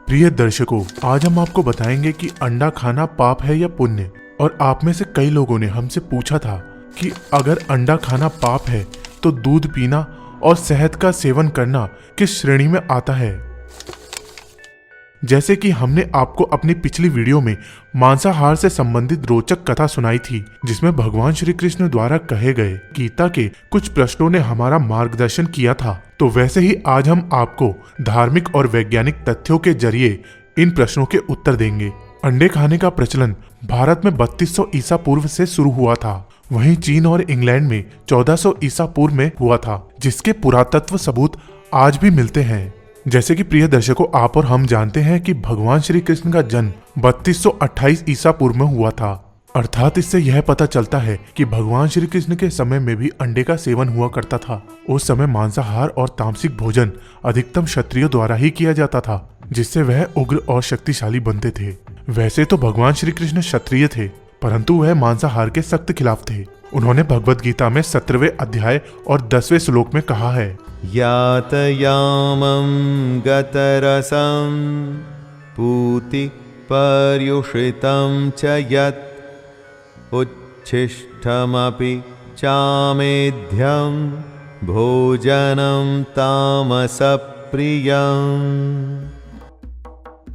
प्रिय दर्शकों, आज हम आपको बताएंगे कि अंडा खाना पाप है या पुण्य। और आप में से कई लोगों ने हमसे पूछा था कि अगर अंडा खाना पाप है तो दूध पीना और शहद का सेवन करना किस श्रेणी में आता है। जैसे कि हमने आपको अपनी पिछली वीडियो में मांसाहार से संबंधित रोचक कथा सुनाई थी, जिसमें भगवान श्री कृष्ण द्वारा कहे गए गीता के कुछ प्रश्नों ने हमारा मार्गदर्शन किया था, तो वैसे ही आज हम आपको धार्मिक और वैज्ञानिक तथ्यों के जरिए इन प्रश्नों के उत्तर देंगे। अंडे खाने का प्रचलन भारत में 3200 ईसा पूर्व से शुरू हुआ था। वहीं चीन और इंग्लैंड में 1400 ईसा पूर्व में हुआ था, जिसके पुरातत्व सबूत आज भी मिलते हैं। जैसे कि प्रिय दर्शकों, आप और हम जानते हैं कि भगवान श्री कृष्ण का जन्म 3228 ईसा पूर्व में हुआ था। अर्थात इससे यह पता चलता है कि भगवान श्री कृष्ण के समय में भी अंडे का सेवन हुआ करता था। उस समय मांसाहार और तामसिक भोजन अधिकतम क्षत्रियों द्वारा ही किया जाता था, जिससे वह उग्र और शक्तिशाली बनते थे। वैसे तो भगवान श्री कृष्ण क्षत्रिय थे, परंतु वह मांसाहार के सख्त खिलाफ थे। उन्होंने भगवद गीता में 17वें अध्याय और 10वें श्लोक में कहा है, यातयामं गतरसं पूति पर्युषितं च यत् उच्छिष्टमपि चामेध्यं भोजनं तामसप्रियम्।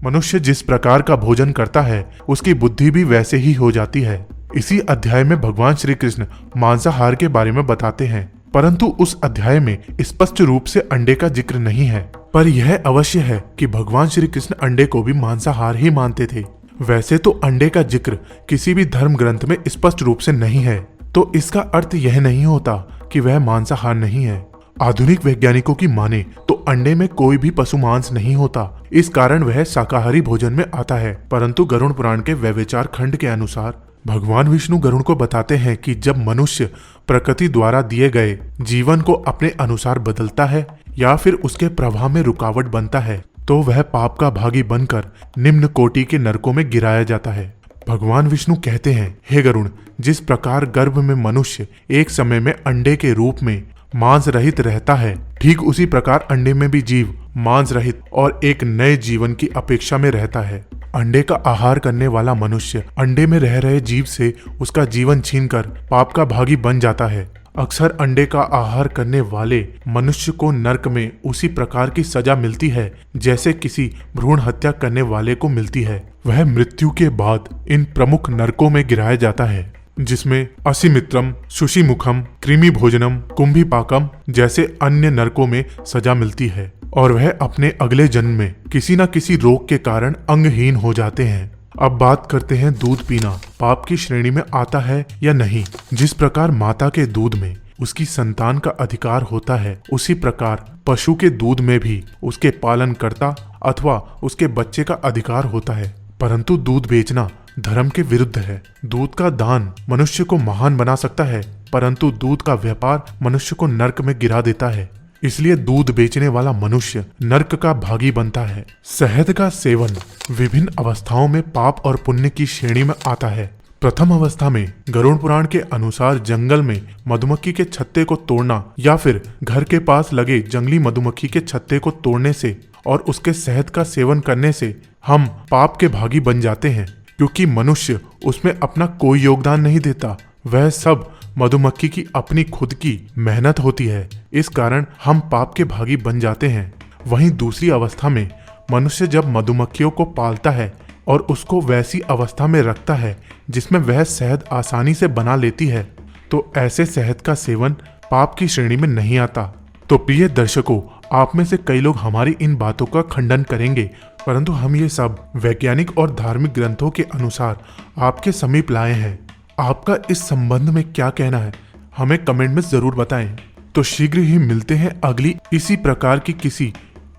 मनुष्य जिस प्रकार का भोजन करता है उसकी बुद्धि भी वैसे ही हो जाती है। इसी अध्याय में भगवान श्री कृष्ण मांसाहार के बारे में बताते हैं, परंतु उस अध्याय में स्पष्ट रूप से अंडे का जिक्र नहीं है। पर यह अवश्य है कि भगवान श्री कृष्ण अंडे को भी मांसाहार ही मानते थे। वैसे तो अंडे का जिक्र किसी भी धर्म ग्रंथ में स्पष्ट रूप से नहीं है, तो इसका अर्थ यह नहीं होता कि वह मांसाहार नहीं है। आधुनिक वैज्ञानिकों की माने तो अंडे में कोई भी पशु मांस नहीं होता, इस कारण वह शाकाहारी भोजन में आता है। परंतु गरुड़ पुराण के व्यभिचार खंड के अनुसार भगवान विष्णु गरुड़ को बताते हैं कि जब मनुष्य प्रकृति द्वारा दिए गए जीवन को अपने अनुसार बदलता है या फिर उसके प्रभाव में रुकावट बनता है, तो वह पाप का भागी बनकर निम्न कोटि के नरकों में गिराया जाता है। भगवान विष्णु कहते हैं, हे गरुड़, जिस प्रकार गर्भ में मनुष्य एक समय में अंडे के रूप में मांस रहित रहता है, ठीक उसी प्रकार अंडे में भी जीव मांस रहित और एक नए जीवन की अपेक्षा में रहता है। अंडे का आहार करने वाला मनुष्य अंडे में रह रहे जीव से उसका जीवन छीनकर पाप का भागी बन जाता है। अक्सर अंडे का आहार करने वाले मनुष्य को नरक में उसी प्रकार की सजा मिलती है जैसे किसी भ्रूण हत्या करने वाले को मिलती है। वह मृत्यु के बाद इन प्रमुख नरकों में गिराया जाता है, जिसमें असिमित्रम, सुषिमुखम, कृमि भोजनम, कुंभीपाकम जैसे अन्य नरकों में सजा मिलती है और वह अपने अगले जन्म में किसी न किसी रोग के कारण अंगहीन हो जाते हैं। अब बात करते हैं दूध पीना पाप की श्रेणी में आता है या नहीं। जिस प्रकार माता के दूध में उसकी संतान का अधिकार होता है, उसी प्रकार पशु के दूध में भी उसके पालनकर्ता अथवा उसके बच्चे का अधिकार होता है। परंतु दूध बेचना धर्म के विरुद्ध है। दूध का दान मनुष्य को महान बना सकता है, परंतु दूध का व्यापार मनुष्य को नर्क में गिरा देता है। इसलिए दूध बेचने वाला मनुष्य नर्क का भागी बनता है। शहद का सेवन विभिन्न अवस्थाओं में पाप और पुण्य की श्रेणी में आता है। प्रथम अवस्था में गरुड़ पुराण के अनुसार जंगल में मधुमक्खी के छत्ते को तोड़ना या फिर घर के पास लगे जंगली मधुमक्खी के छत्ते को तोड़ने से और उसके शहद का सेवन करने से हम पाप के भागी बन जाते हैं, क्योंकि मनुष्य उसमें अपना कोई योगदान नहीं देता। वह सब मधुमक्खी की अपनी खुद की मेहनत होती है। इस कारण हम पाप के भागी बन जाते हैं। वहीं दूसरी अवस्था में मनुष्य जब मधुमक्खियों को पालता है और उसको वैसी अवस्था में रखता है जिसमें वह शहद आसानी से बना लेती है, तो ऐसे शहद का सेवन पाप की श्रेणी में नहीं आता। तो प्रिय दर्शकों, आप में से कई लोग हमारी इन बातों का खंडन करेंगे, परंतु हम ये सब वैज्ञानिक और धार्मिक ग्रंथों के अनुसार आपके समीप लाए हैं। आपका इस संबंध में क्या कहना है, हमें कमेंट में जरूर बताएं। तो शीघ्र ही मिलते हैं अगली इसी प्रकार की किसी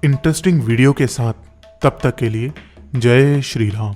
इंटरेस्टिंग वीडियो के साथ। तब तक के लिए जय श्री राम।